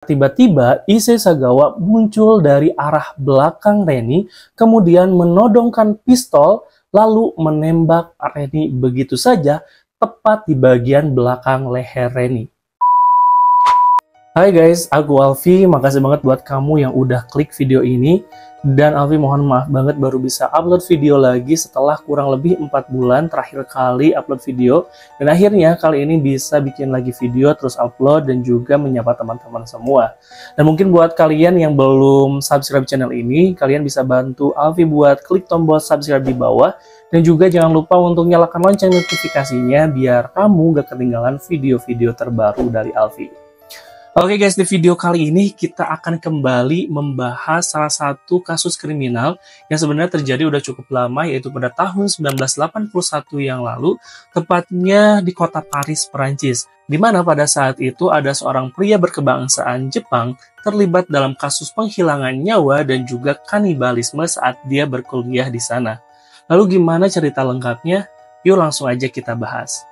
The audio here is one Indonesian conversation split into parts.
Tiba-tiba Issei Sagawa muncul dari arah belakang Reni, kemudian menodongkan pistol, lalu menembak Reni begitu saja, tepat di bagian belakang leher Reni. Hai guys, aku Alfi, makasih banget buat kamu yang udah klik video ini. Dan Alfi mohon maaf banget baru bisa upload video lagi setelah kurang lebih 4 bulan terakhir kali upload video. Dan akhirnya kali ini bisa bikin lagi video, terus upload, dan juga menyapa teman-teman semua. Dan mungkin buat kalian yang belum subscribe channel ini, kalian bisa bantu Alfi buat klik tombol subscribe di bawah. Dan juga jangan lupa untuk nyalakan lonceng notifikasinya biar kamu gak ketinggalan video-video terbaru dari Alfi. Oke guys, di video kali ini kita akan kembali membahas salah satu kasus kriminal yang sebenarnya terjadi udah cukup lama, yaitu pada tahun 1981 yang lalu, tepatnya di kota Paris, Perancis. Di mana pada saat itu ada seorang pria berkebangsaan Jepang terlibat dalam kasus penghilangan nyawa dan juga kanibalisme saat dia berkuliah di sana. Lalu gimana cerita lengkapnya? Yuk langsung aja kita bahas.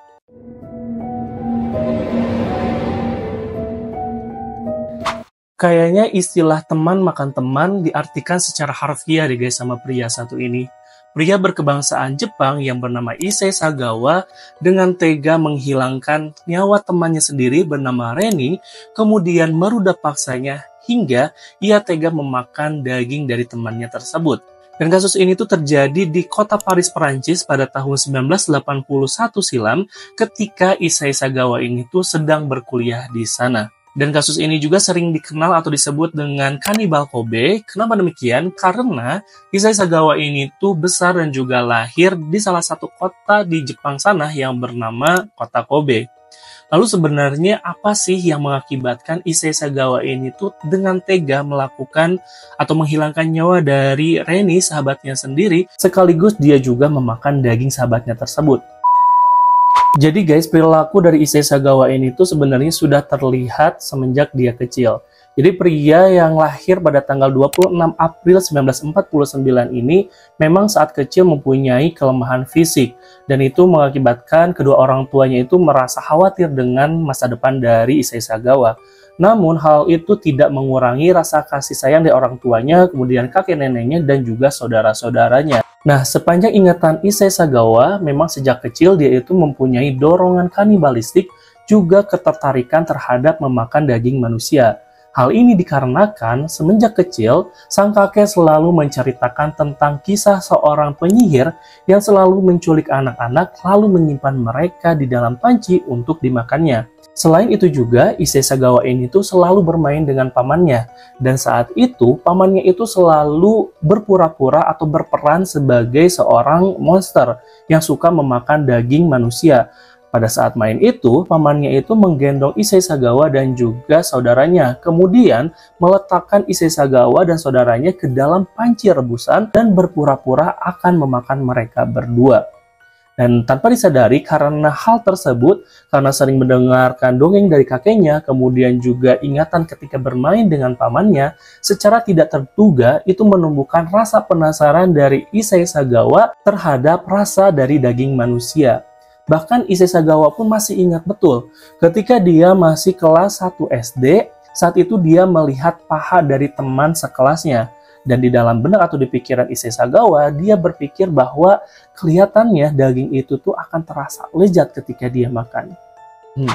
Kayaknya istilah teman makan teman diartikan secara harfiah deh guys sama pria satu ini. Pria berkebangsaan Jepang yang bernama Issei Sagawa dengan tega menghilangkan nyawa temannya sendiri bernama Reni, kemudian merudak paksanya hingga ia tega memakan daging dari temannya tersebut. Dan kasus ini tuh terjadi di kota Paris, Perancis pada tahun 1981 silam ketika Issei Sagawa ini tuh sedang berkuliah di sana. Dan kasus ini juga sering dikenal atau disebut dengan kanibal Kobe. Kenapa demikian? Karena Issei Sagawa ini tuh besar dan juga lahir di salah satu kota di Jepang sana yang bernama kota Kobe. Lalu sebenarnya apa sih yang mengakibatkan Issei Sagawa ini tuh dengan tega melakukan atau menghilangkan nyawa dari Reni, sahabatnya sendiri, sekaligus dia juga memakan daging sahabatnya tersebut? Jadi guys, perilaku dari Issei Sagawa ini tuh sebenarnya sudah terlihat semenjak dia kecil. Jadi pria yang lahir pada tanggal 26 April 1949 ini memang saat kecil mempunyai kelemahan fisik. Dan itu mengakibatkan kedua orang tuanya itu merasa khawatir dengan masa depan dari Issei Sagawa. Namun hal itu tidak mengurangi rasa kasih sayang dari orang tuanya, kemudian kakek neneknya, dan juga saudara-saudaranya. Nah, sepanjang ingatan Issei Sagawa, memang sejak kecil dia itu mempunyai dorongan kanibalistik, juga ketertarikan terhadap memakan daging manusia. Hal ini dikarenakan semenjak kecil, sang kakek selalu menceritakan tentang kisah seorang penyihir yang selalu menculik anak-anak lalu menyimpan mereka di dalam panci untuk dimakannya. Selain itu juga, Issei Sagawa ini tuh selalu bermain dengan pamannya. Dan saat itu, pamannya itu selalu berpura-pura atau berperan sebagai seorang monster yang suka memakan daging manusia. Pada saat main itu, pamannya itu menggendong Issei Sagawa dan juga saudaranya. Kemudian, meletakkan Issei Sagawa dan saudaranya ke dalam panci rebusan dan berpura-pura akan memakan mereka berdua. Dan tanpa disadari karena hal tersebut, karena sering mendengarkan dongeng dari kakeknya, kemudian juga ingatan ketika bermain dengan pamannya, secara tidak terduga itu menumbuhkan rasa penasaran dari Issei Sagawa terhadap rasa dari daging manusia. Bahkan Issei Sagawa pun masih ingat betul, ketika dia masih kelas 1 SD, saat itu dia melihat paha dari teman sekelasnya. Dan di dalam benak atau di pikiran Issei Sagawa, dia berpikir bahwa kelihatannya daging itu tuh akan terasa lezat ketika dia makan.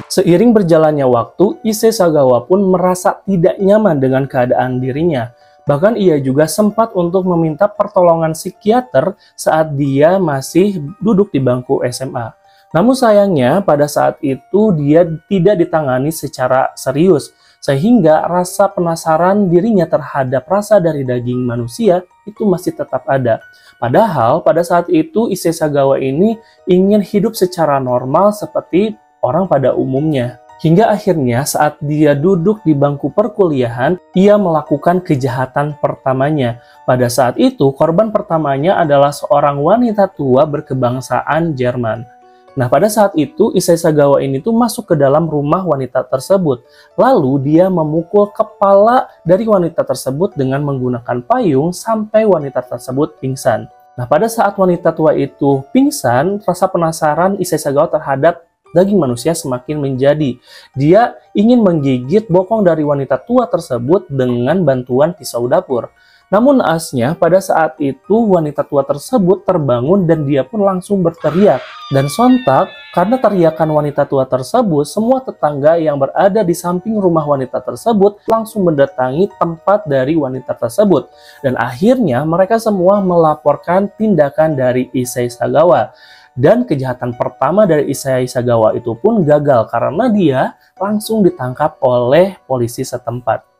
Seiring berjalannya waktu, Issei Sagawa pun merasa tidak nyaman dengan keadaan dirinya. Bahkan ia juga sempat untuk meminta pertolongan psikiater saat dia masih duduk di bangku SMA. Namun sayangnya pada saat itu dia tidak ditangani secara serius, sehingga rasa penasaran dirinya terhadap rasa dari daging manusia itu masih tetap ada. Padahal pada saat itu Issei Sagawa ini ingin hidup secara normal seperti orang pada umumnya. Hingga akhirnya saat dia duduk di bangku perkuliahan, ia melakukan kejahatan pertamanya. Pada saat itu korban pertamanya adalah seorang wanita tua berkebangsaan Jerman. Nah, pada saat itu Issei Sagawa ini tuh masuk ke dalam rumah wanita tersebut. Lalu dia memukul kepala dari wanita tersebut dengan menggunakan payung sampai wanita tersebut pingsan. Nah, pada saat wanita tua itu pingsan, rasa penasaran Issei Sagawa terhadap daging manusia semakin menjadi. Dia ingin menggigit bokong dari wanita tua tersebut dengan bantuan pisau dapur. Namun naasnya pada saat itu wanita tua tersebut terbangun dan dia pun langsung berteriak. Dan sontak karena teriakan wanita tua tersebut, semua tetangga yang berada di samping rumah wanita tersebut langsung mendatangi tempat dari wanita tersebut. Dan akhirnya mereka semua melaporkan tindakan dari Issei Sagawa. Dan kejahatan pertama dari Issei Sagawa itu pun gagal karena dia langsung ditangkap oleh polisi setempat.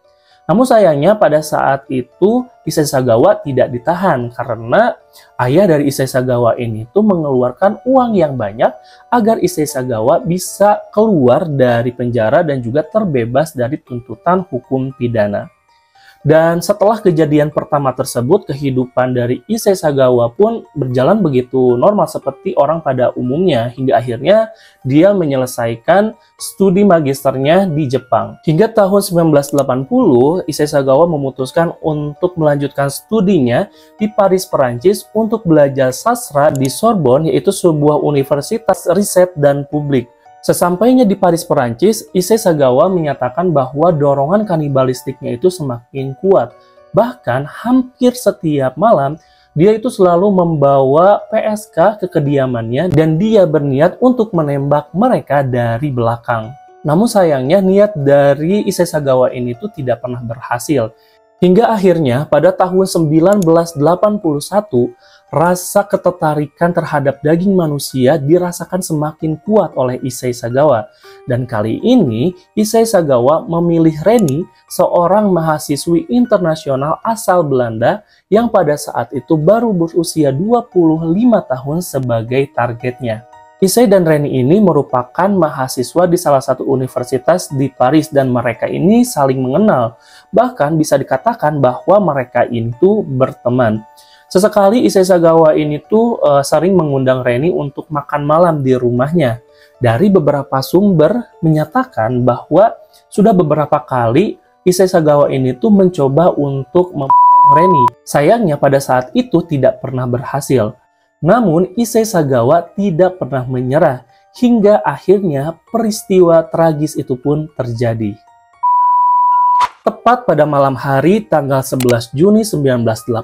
Namun sayangnya pada saat itu Issei Sagawa tidak ditahan karena ayah dari Issei Sagawa ini tuh mengeluarkan uang yang banyak agar Issei Sagawa bisa keluar dari penjara dan juga terbebas dari tuntutan hukum pidana. Dan setelah kejadian pertama tersebut, kehidupan dari Issei Sagawa pun berjalan begitu normal seperti orang pada umumnya, hingga akhirnya dia menyelesaikan studi magisternya di Jepang. Hingga tahun 1980, Issei Sagawa memutuskan untuk melanjutkan studinya di Paris, Perancis untuk belajar sastra di Sorbonne, yaitu sebuah universitas riset dan publik. Sesampainya di Paris, Perancis, Issei Sagawa menyatakan bahwa dorongan kanibalistiknya itu semakin kuat. Bahkan hampir setiap malam, dia itu selalu membawa PSK ke kediamannya dan dia berniat untuk menembak mereka dari belakang. Namun sayangnya niat dari Issei Sagawa ini tuh tidak pernah berhasil. Hingga akhirnya pada tahun 1981, rasa ketertarikan terhadap daging manusia dirasakan semakin kuat oleh Issei Sagawa. Dan kali ini, Issei Sagawa memilih Reni, seorang mahasiswi internasional asal Belanda yang pada saat itu baru berusia 25 tahun sebagai targetnya. Issei dan Reni ini merupakan mahasiswa di salah satu universitas di Paris dan mereka ini saling mengenal. Bahkan bisa dikatakan bahwa mereka itu berteman. Sesekali Issei Sagawa ini tuh sering mengundang Reni untuk makan malam di rumahnya. Dari beberapa sumber menyatakan bahwa sudah beberapa kali Issei Sagawa ini tuh mencoba untuk Reni. Sayangnya pada saat itu tidak pernah berhasil. Namun Issei Sagawa tidak pernah menyerah hingga akhirnya peristiwa tragis itu pun terjadi. Tepat pada malam hari tanggal 11 Juni 1981,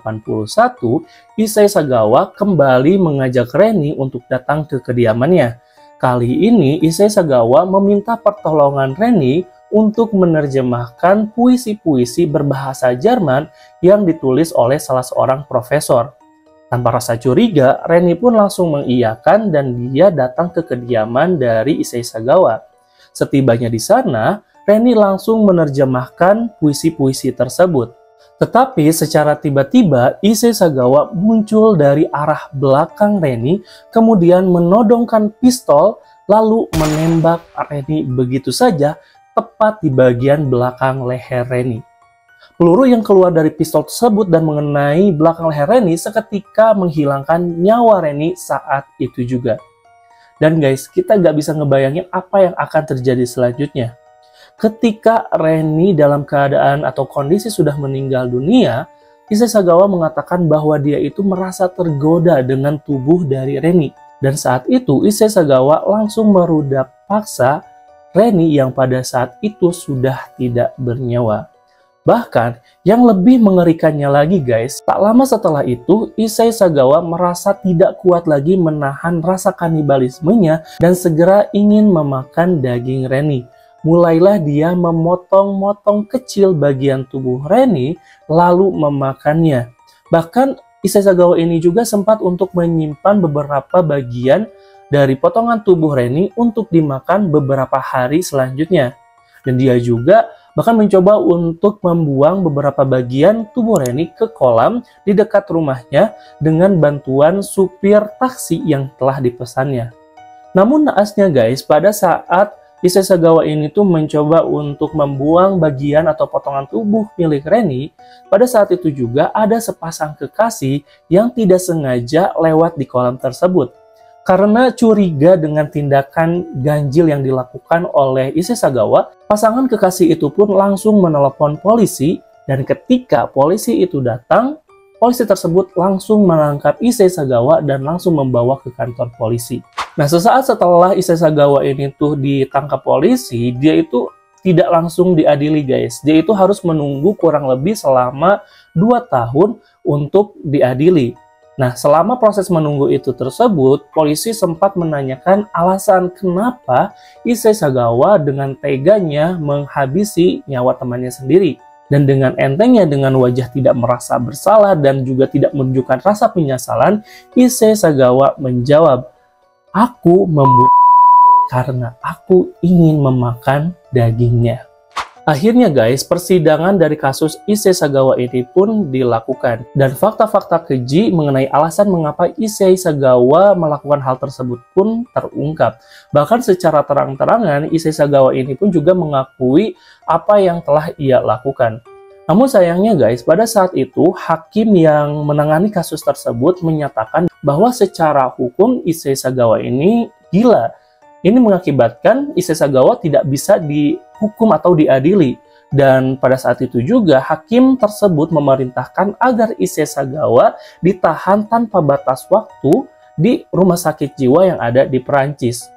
Issei Sagawa kembali mengajak Reni untuk datang ke kediamannya. Kali ini Issei Sagawa meminta pertolongan Reni untuk menerjemahkan puisi-puisi berbahasa Jerman yang ditulis oleh salah seorang profesor. Tanpa rasa curiga, Reni pun langsung mengiyakan dan dia datang ke kediaman dari Issei Sagawa. Setibanya di sana, Reni langsung menerjemahkan puisi-puisi tersebut. Tetapi secara tiba-tiba, Issei Sagawa muncul dari arah belakang Reni, kemudian menodongkan pistol, lalu menembak Reni begitu saja, tepat di bagian belakang leher Reni. Peluru yang keluar dari pistol tersebut dan mengenai belakang leher Reni seketika menghilangkan nyawa Reni saat itu juga. Dan guys, kita nggak bisa ngebayangin apa yang akan terjadi selanjutnya. Ketika Reni dalam keadaan atau kondisi sudah meninggal dunia, Issei Sagawa mengatakan bahwa dia itu merasa tergoda dengan tubuh dari Reni. Dan saat itu Issei Sagawa langsung merudak paksa Reni yang pada saat itu sudah tidak bernyawa. Bahkan, yang lebih mengerikannya lagi guys, tak lama setelah itu, Issei Sagawa merasa tidak kuat lagi menahan rasa kanibalismenya dan segera ingin memakan daging Reni. Mulailah dia memotong-motong kecil bagian tubuh Reni, lalu memakannya. Bahkan, Issei Sagawa ini juga sempat untuk menyimpan beberapa bagian dari potongan tubuh Reni untuk dimakan beberapa hari selanjutnya. Dan dia juga bahkan mencoba untuk membuang beberapa bagian tubuh Reni ke kolam di dekat rumahnya dengan bantuan supir taksi yang telah dipesannya. Namun naasnya guys, pada saat Issei Sagawa ini tuh mencoba untuk membuang bagian atau potongan tubuh milik Reni, pada saat itu juga ada sepasang kekasih yang tidak sengaja lewat di kolam tersebut. Karena curiga dengan tindakan ganjil yang dilakukan oleh Issei Sagawa, pasangan kekasih itu pun langsung menelepon polisi dan ketika polisi itu datang, polisi tersebut langsung menangkap Issei Sagawa dan langsung membawa ke kantor polisi. Nah, sesaat setelah Issei Sagawa ini tuh ditangkap polisi, dia itu tidak langsung diadili guys. Dia itu harus menunggu kurang lebih selama 2 tahun untuk diadili. Nah, selama proses menunggu itu tersebut, polisi sempat menanyakan alasan kenapa Issei Sagawa dengan teganya menghabisi nyawa temannya sendiri. Dan dengan entengnya, dengan wajah tidak merasa bersalah dan juga tidak menunjukkan rasa penyesalan, Issei Sagawa menjawab, "Aku membunuh karena aku ingin memakan dagingnya." Akhirnya guys, persidangan dari kasus Issei Sagawa ini pun dilakukan. Dan fakta-fakta keji mengenai alasan mengapa Issei Sagawa melakukan hal tersebut pun terungkap. Bahkan secara terang-terangan, Issei Sagawa ini pun juga mengakui apa yang telah ia lakukan. Namun sayangnya guys, pada saat itu hakim yang menangani kasus tersebut menyatakan bahwa secara hukum Issei Sagawa ini gila. Ini mengakibatkan Issei Sagawa tidak bisa dihukum atau diadili. Dan pada saat itu juga hakim tersebut memerintahkan agar Issei Sagawa ditahan tanpa batas waktu di rumah sakit jiwa yang ada di Perancis.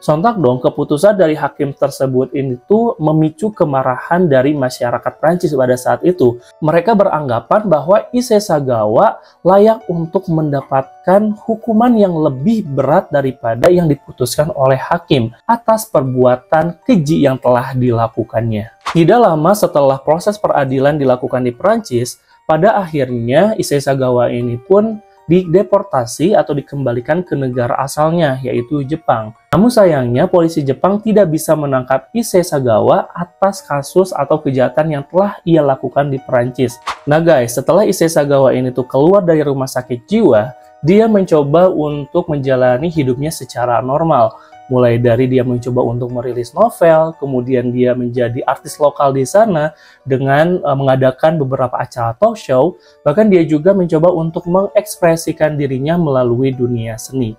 Sontak dong, keputusan dari hakim tersebut ini tuh memicu kemarahan dari masyarakat Prancis pada saat itu. Mereka beranggapan bahwa Issei Sagawa layak untuk mendapatkan hukuman yang lebih berat daripada yang diputuskan oleh hakim atas perbuatan keji yang telah dilakukannya. Tidak lama setelah proses peradilan dilakukan di Prancis, pada akhirnya Issei Sagawa ini pun dideportasi atau dikembalikan ke negara asalnya, yaitu Jepang. Namun sayangnya polisi Jepang tidak bisa menangkap Issei Sagawa atas kasus atau kejahatan yang telah ia lakukan di Perancis. Nah guys, setelah Issei Sagawa ini tuh keluar dari rumah sakit jiwa, dia mencoba untuk menjalani hidupnya secara normal. Mulai dari dia mencoba untuk merilis novel, kemudian dia menjadi artis lokal di sana dengan mengadakan beberapa acara talk show, bahkan dia juga mencoba untuk mengekspresikan dirinya melalui dunia seni.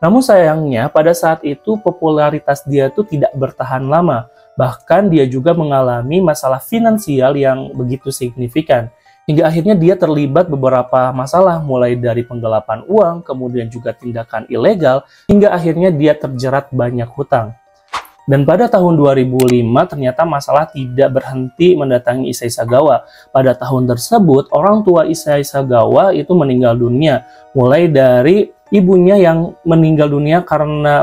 Namun sayangnya pada saat itu popularitas dia tuh tidak bertahan lama, bahkan dia juga mengalami masalah finansial yang begitu signifikan. Hingga akhirnya dia terlibat beberapa masalah, mulai dari penggelapan uang, kemudian juga tindakan ilegal, hingga akhirnya dia terjerat banyak hutang. Dan pada tahun 2005 ternyata masalah tidak berhenti mendatangi Issei Sagawa. Pada tahun tersebut, orang tua Issei Sagawa itu meninggal dunia, mulai dari ibunya yang meninggal dunia karena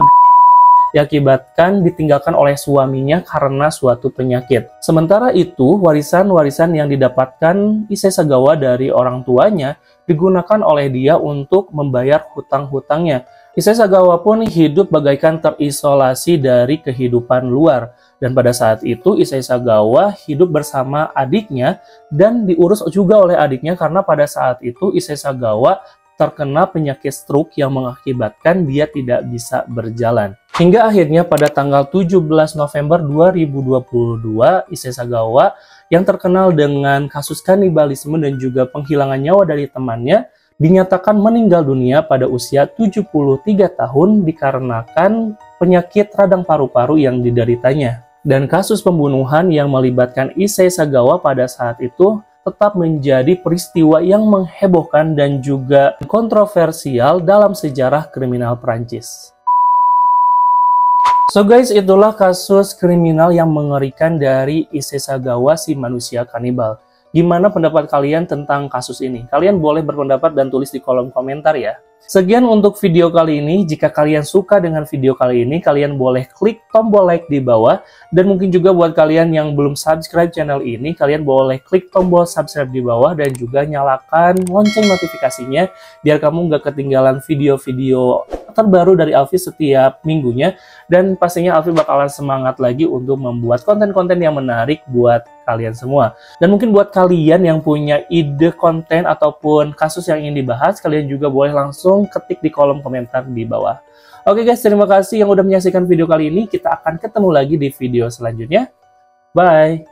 diakibatkan ditinggalkan oleh suaminya karena suatu penyakit. Sementara itu, warisan-warisan yang didapatkan Issei Sagawa dari orang tuanya digunakan oleh dia untuk membayar hutang-hutangnya. Issei Sagawa pun hidup bagaikan terisolasi dari kehidupan luar. Dan pada saat itu Issei Sagawa hidup bersama adiknya dan diurus juga oleh adiknya karena pada saat itu Issei Sagawa terkena penyakit stroke yang mengakibatkan dia tidak bisa berjalan. Hingga akhirnya pada tanggal 17 November 2022, Issei Sagawa yang terkenal dengan kasus kanibalisme dan juga penghilangan nyawa dari temannya dinyatakan meninggal dunia pada usia 73 tahun dikarenakan penyakit radang paru-paru yang dideritanya. Dan kasus pembunuhan yang melibatkan Issei Sagawa pada saat itu tetap menjadi peristiwa yang menghebohkan dan juga kontroversial dalam sejarah kriminal Prancis. So guys, itulah kasus kriminal yang mengerikan dari Issei Sagawa, si manusia kanibal. Gimana pendapat kalian tentang kasus ini? Kalian boleh berpendapat dan tulis di kolom komentar ya. Sekian untuk video kali ini. Jika kalian suka dengan video kali ini, kalian boleh klik tombol like di bawah. Dan mungkin juga buat kalian yang belum subscribe channel ini, kalian boleh klik tombol subscribe di bawah dan juga nyalakan lonceng notifikasinya biar kamu nggak ketinggalan video-video terbaru dari Alfi setiap minggunya. Dan pastinya Alfi bakalan semangat lagi untuk membuat konten-konten yang menarik buat kalian semua. Dan mungkin buat kalian yang punya ide konten ataupun kasus yang ingin dibahas, kalian juga boleh langsung ketik di kolom komentar di bawah. Oke guys, terima kasih yang udah menyaksikan video kali ini. Kita akan ketemu lagi di video selanjutnya. Bye!